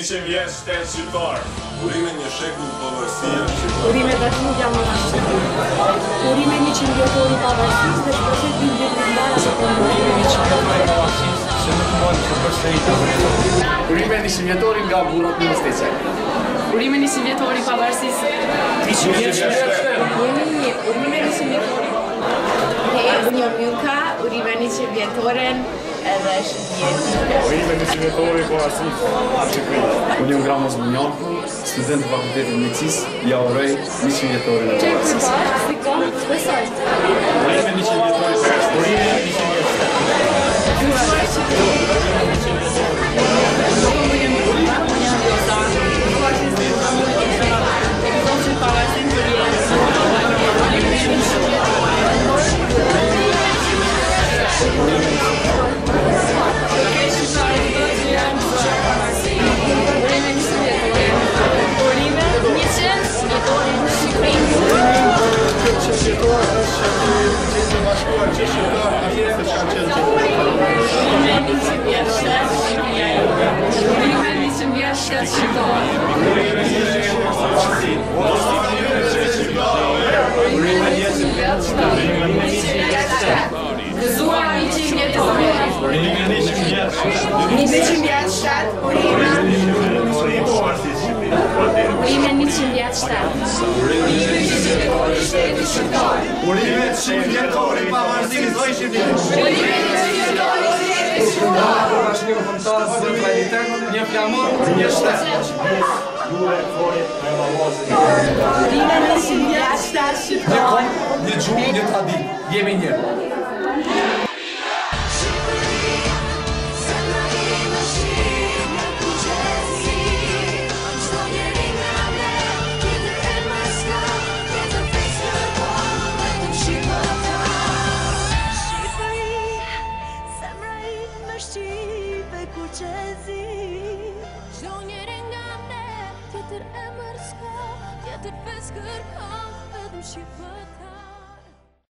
100 vjeç shtet shqiptar. Urime një shekull pavarësie shqiptare. Urime dashuria më shqiptare. Urime 100 vjetori pavarësisë dhe shpresoj të vijë ndara të urime 100 vjetori pavarësisë se nuk mund të përsëritet. Urime 100 vjetori nga burrat në Steçe. Urime 100 vjetori pavarësisë. 100 vjeç shtet. Urime 100 vjetori. Unë Milka, urime 100 vjetoren edhe shëndjetë. Urime 100 vjetori pavarësisë Shqipërisë. Unë Ramos Bunjaku, student të Fakultetit Mjekësisë, ja uroj 100 vjetorin e pavarësisë. Urime 100 vjetori pavarësisë. Urime 100 vjetori Një flamur, një shtet. Një gjuhë, një tradit. Jemi një. Tjetër e mërska, tjetër peskër ka, edhe më shqipët